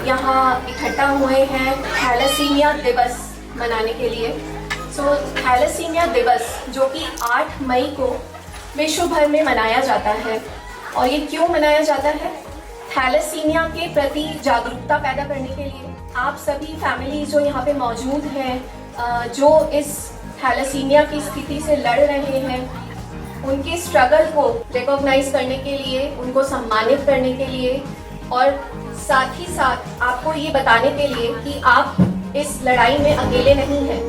यहाँ इकट्ठा हुए हैं थैलेसीमिया दिवस मनाने के लिए। थैलेसीमिया दिवस जो कि 8 मई को विश्व भर में मनाया जाता है। और ये क्यों मनाया जाता है? थैलेसीमिया के प्रति जागरूकता पैदा करने के लिए। आप सभी फैमिली जो यहाँ पे मौजूद हैं, जो इस थैलेसीमिया की स्थिति से लड़ रहे हैं, उनकी स्ट्रगल को रिकॉग्नाइज करने के लिए, उनको सम्मानित करने के लिए और साथ ही साथ आपको ये बताने के लिए कि आप इस लड़ाई में अकेले नहीं हैं।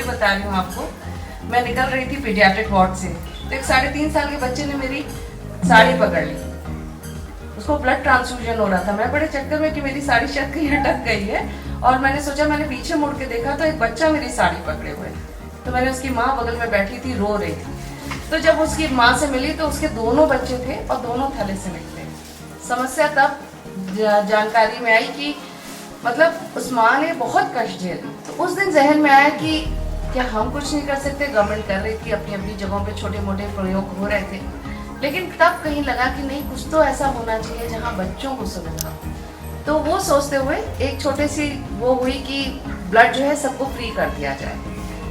बता रही हूँ आपको। मैं निकल रही थी पीडियाट्रिक वार्ड से, तो एक 3.5 साल के बच्चे ने मेरी साड़ी पकड़ ली। उसको ब्लड ट्रांसफ्यूजन हो रहा था। मैं बड़े चक्कर में कि मेरी साड़ी शायद कहीं अटक गई है, और मैंने सोचा, मैंने पीछे मुड़ के देखा तो एक बच्चा मेरी साड़ी पकड़े हुए। तो मैंने उसकी माँ बगल में बैठी थी, रो रही थी। तो जब उसकी माँ से मिली तो उसके दोनों बच्चे थे और दोनों थैलेसीमिक थे। समस्या तब जानकारी में आई कि मतलब उस माँ ने बहुत कष्ट झेली। तो उस दिन जहन में आया कि क्या हम कुछ नहीं कर सकते? गवर्नमेंट कर रही थी, अपनी अपनी जगहों पे छोटे मोटे प्रयोग हो रहे थे, लेकिन तब कहीं लगा कि नहीं, कुछ तो ऐसा होना चाहिए जहाँ बच्चों को सुविधा हो। तो वो सोचते हुए एक छोटी सी वो हुई कि ब्लड जो है सबको फ्री कर दिया जाए।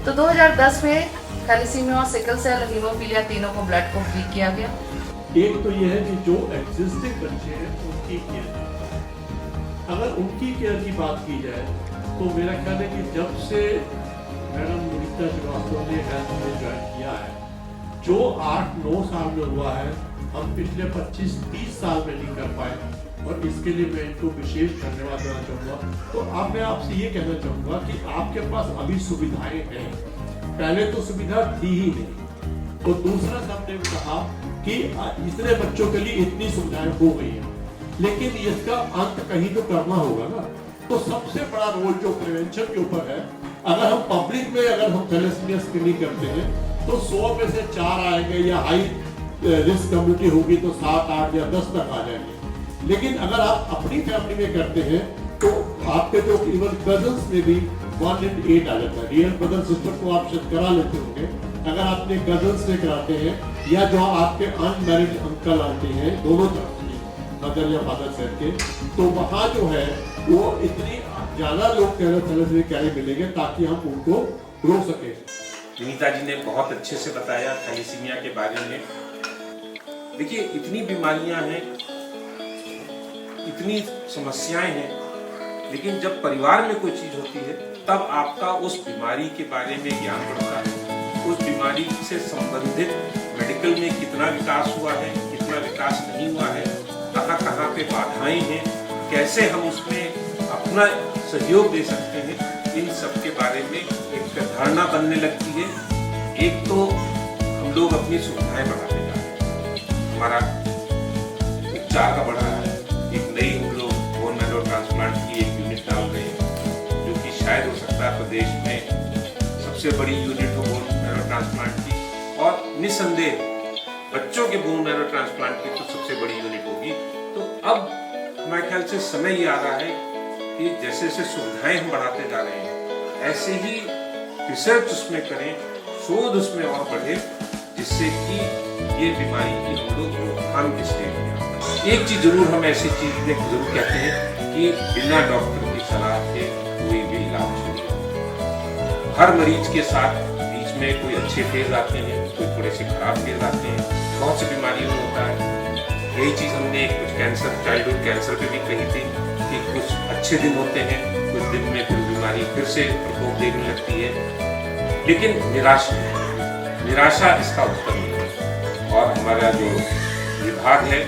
तो 2010 में थैलेसीमिया और सिकल सेल और हीमोफीलिया तीनों को ब्लड को फ्री किया गया। एक तो ये है कि जो एग्जिस्टिंग बच्चे हैं उनकी केयर, अगर उनकी केयर की बात की जाए तो मेरा ख्याल है कि जब से मैडम मुनीता श्रीवास्तव ने हेल्थ में ज्वाइन किया है, जो 8-9 साल में हुआ है, हम पिछले 25-30 साल में नहीं कर पाए, और इसके लिए मैं इनको विशेष धन्यवाद देना चाहूँगा। तो अब मैं आपसे ये कहना चाहूँगा कि आपके पास अभी सुविधाएं हैं, पहले तो सुविधा थी ही नहीं। तो दूसरा सबने कहा कि इतने बच्चों के लिए इतनी सुविधाएं हो गई हैं, लेकिन इसका अंत कहीं तो करना होगा ना। तो सबसे बड़ा रोल जो प्रिवेंशन के ऊपर है, अगर हम पब्लिक में अगर हम थैलेसीमिया स्क्रीनिंग करते हैं तो 100 में से 4 आएंगे, या हाई रिस्क कम्युनिटी होगी तो 7, 8 या 10 तक आ जाएंगे। लेकिन अगर आप अपनी फैमिली में करते हैं तो आपके जो इवन कजन्स में भी 1 in 8 आ जाता है। रियल ब्रदर सिस्टर को आप शायद करा लेते होंगे, अगर अपने कजन्स से कराते हैं, या जो आपके अनमैरिड अंकल आंटी हैं, दोनों तरफ मदर या फादर साइड के, तो वहाँ जो है वो इतनी ज्यादा लोग थैलेसीमिया कैरी मिलेंगे ताकि हम उनको रोक सके। सुनीता जी ने बहुत अच्छे से बताया थैलेसीमिया के बारे में। देखिए, इतनी बीमारियां हैं, इतनी समस्याएं हैं, लेकिन जब परिवार में कोई चीज होती है तब आपका उस बीमारी के बारे में ज्ञान बढ़ता है। उस बीमारी से संबंधित मेडिकल में कितना विकास हुआ है, कितना विकास नहीं हुआ है, कहाँ पे बाधाएं हैं, कैसे हम उसमें अपना सहयोग दे सकते हैं, इन सब के बारे में एक धारणा बनने लगती है। एक तो हम लोग अपनी सुविधाएं बढ़ाते जा रहे हैं, हमारा उपचार का बढ़ रहा है। एक नई हम लोग बोन मैरो ट्रांसप्लांट की एक यूनिट डाल रहे हैं, जो कि शायद हो सकता है प्रदेश में सबसे बड़ी यूनिट हो बोन मैरो ट्रांसप्लांट की, और निस्संदेह बच्चों के बोन मैरो ट्रांसप्लांट की तो सबसे बड़ी यूनिट होगी। तो अब हमारे ख्याल से समय ही आ रहा है कि जैसे जैसे सुविधाएं हम बढ़ाते जा रहे हैं, ऐसे ही रिसर्च उसमें करें, शोध उसमें और बढ़े, जिससे कि ये बीमारी की हम लोग रोकथाम के स्टेज में आए। एक चीज जरूर हम ऐसी चीज जरूर कहते हैं कि बिना डॉक्टर की सलाह के कोई भी इलाज नहीं। हर मरीज के साथ बीच में कोई अच्छे फेज आते हैं, कोई थोड़े से खराब फेज आते हैं, बहुत सी बीमारियों में होता है। यही चीज हमने कुछ कैंसर, चाइल्डहुड कैंसर पे भी कही थी कि कुछ अच्छे दिन होते हैं, कुछ दिन में फिर बीमारी फिर से प्रकोप देने लगती है, लेकिन निराशा इसका उत्तर नहीं है। और हमारा जो विभाग है,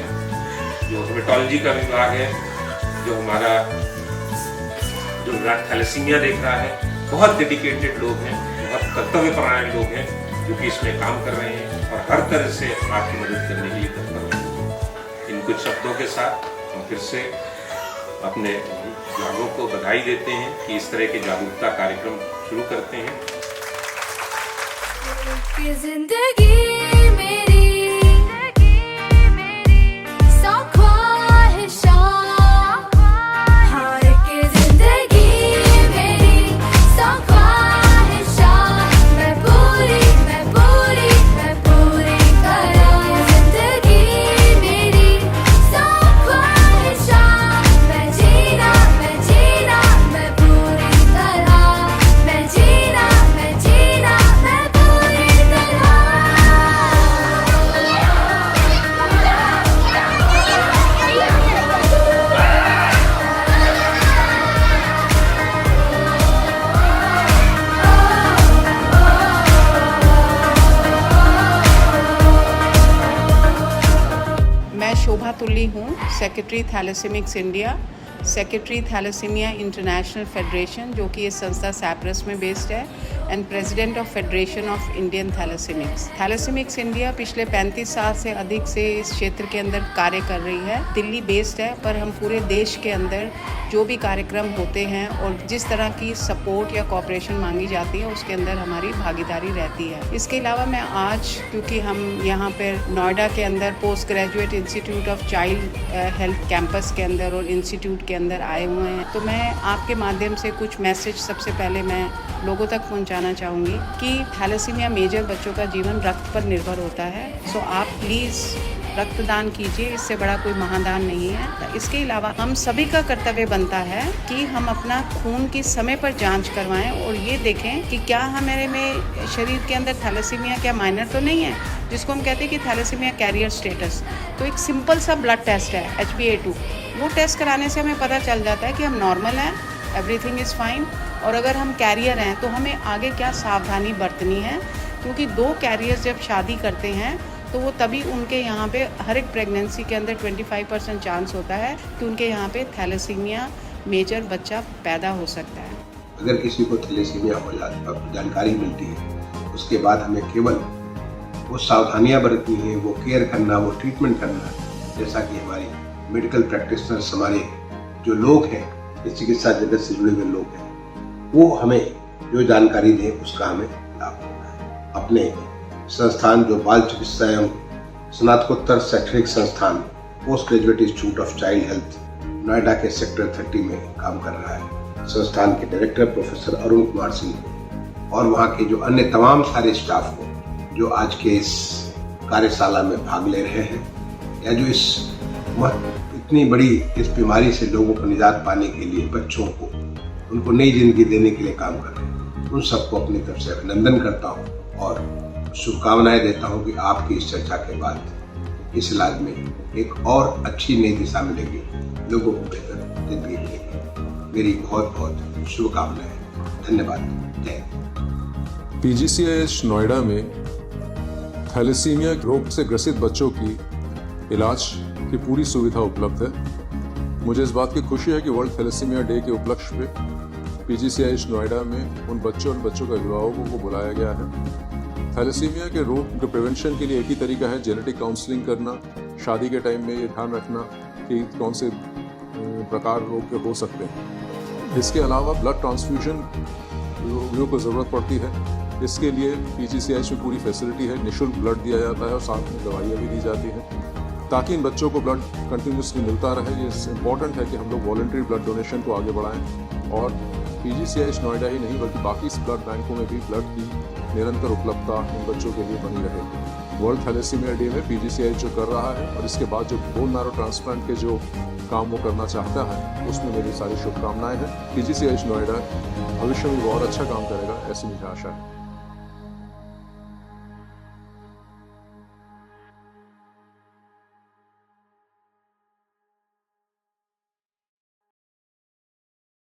जो हेमेटोलॉजी का विभाग है, जो हमारा जो थैलेसीमिया देख रहा है, बहुत डेडिकेटेड लोग हैं, बहुत कर्तव्यपरायण लोग हैं, जो कि इसमें काम कर रहे हैं और हर तरह से आपकी मदद करने के लिए तत्पर हैं। इन कुछ शब्दों के साथ हम फिर से अपने विभागों को बधाई देते हैं कि इस तरह के जागरूकता कार्यक्रम शुरू करते हैं। जिंदगी मेरी सौ तुल्ली हूँ, secretary thalassemics India, secretary thalassemia international federation, जो कि ये संस्था सैप्रस में बेस्ड है, and president of federation of Indian thalassemics. Thalassemics India पिछले 35 साल से अधिक से इस क्षेत्र के अंदर कार्य कर रही है। दिल्ली बेस्ड है, पर हम पूरे देश के अंदर जो भी कार्यक्रम होते हैं और जिस तरह की सपोर्ट या कोऑपरेशन मांगी जाती है उसके अंदर हमारी भागीदारी रहती है। इसके अलावा मैं आज, क्योंकि हम यहाँ पर नोएडा के अंदर post graduate institute of child health campus के अंदर और इंस्टीट्यूट के अंदर आए हुए हैं, तो मैं आपके माध्यम से कुछ मैसेज सबसे पहले मैं लोगों तक पहुंचाना चाहूँगी कि थैलेसीमिया मेजर बच्चों का जीवन रक्त पर निर्भर होता है। सो आप प्लीज़ रक्तदान कीजिए, इससे बड़ा कोई महादान नहीं है। इसके अलावा हम सभी का कर्तव्य बनता है कि हम अपना खून की समय पर जांच करवाएं और ये देखें कि क्या हमारे में शरीर के अंदर थैलेसीमिया क्या माइनर तो नहीं है, जिसको हम कहते हैं कि थैलेसीमिया कैरियर स्टेटस। तो एक सिंपल सा ब्लड टेस्ट है HbA2, वो टेस्ट कराने से हमें पता चल जाता है कि हम नॉर्मल हैं, एवरीथिंग इज़ फाइन। और अगर हम कैरियर हैं तो हमें आगे क्या सावधानी बरतनी है, क्योंकि 2 कैरियर्स जब शादी करते हैं तो वो तभी उनके यहाँ पे हर एक प्रेगनेंसी के अंदर 25% चांस होता है कि उनके यहाँ पे थैलेसीमिया मेजर बच्चा पैदा हो सकता है। अगर किसी को थैलेसीमिया हो जाता है, जानकारी मिलती है, उसके बाद हमें केवल वो सावधानियाँ बरतनी है, वो केयर करना, वो ट्रीटमेंट करना, जैसा कि हमारी मेडिकल प्रैक्टिशनर्स, हमारे जो लोग हैं, इस चिकित्सा जगत से जुड़े हुए लोग हैं, वो हमें जो जानकारी दें उसका हमें लाभ होना है। अपने संस्थान जो बाल चिकित्सा एवं स्नातकोत्तर शैक्षणिक संस्थान post graduate institute of child health Noida के सेक्टर 30 में काम कर रहा है, संस्थान के डायरेक्टर प्रोफेसर अरुण कुमार सिंह को और वहाँ के जो अन्य तमाम सारे स्टाफ को जो आज के इस कार्यशाला में भाग ले रहे हैं, या जो इतनी बड़ी इस बीमारी से लोगों को निजात पाने के लिए, बच्चों को उनको नई जिंदगी देने के लिए काम कर रहे हैं, उन सबको अपनी तरफ से अभिनंदन करता हूँ और शुभकामनाएं देता हूँ कि आपकी इस चर्चा के बाद इस इलाज में एक और अच्छी नई दिशा मिलेगी, लोगों को बेहतर जिंदगी मिलेगी। मेरी बहुत बहुत शुभकामनाएं। धन्यवाद। जय हिंद। PGCIH नोएडा में थैलेसीमिया रोग से ग्रसित बच्चों की इलाज की पूरी सुविधा उपलब्ध है। मुझे इस बात की खुशी है कि वर्ल्ड थैलेसीमिया डे के उपलक्ष्य में PGCIH नोएडा में उन बच्चों और बच्चों के अभिभावकों को बुलाया गया है। थैलेसीमिया के रोग के प्रिवेंशन के लिए एक ही तरीका है, जेनेटिक काउंसलिंग करना। शादी के टाइम में ये ध्यान रखना कि कौन से प्रकार रोग के हो सकते हैं। इसके अलावा ब्लड ट्रांसफ्यूजन रोगियों को ज़रूरत पड़ती है, इसके लिए PGCIH में पूरी फैसिलिटी है, निःशुल्क ब्लड दिया जाता है और साथ में दवाइयाँ भी दी जाती हैं ताकि इन बच्चों को ब्लड कंटिन्यूसली मिलता रहे। ये इम्पॉर्टेंट है कि हम लोग वॉलंटरी ब्लड डोनेशन को आगे बढ़ाएं और PGCIH नोएडा ही नहीं बल्कि बाकी ब्लड बैंकों में भी ब्लड की निरंतर उपलब्धता इन बच्चों के लिए बनी रहे। वर्ल्ड थैलेसीमिया डे में PGCIH जो कर रहा है और इसके बाद जो बोन मैरो ट्रांसप्लांट के जो काम वो करना चाहता है, उसमें मेरी सारी शुभकामनाएं हैं। PGCIH नोएडा भविष्य में बहुत अच्छा काम करेगा, ऐसी मुझे आशा है।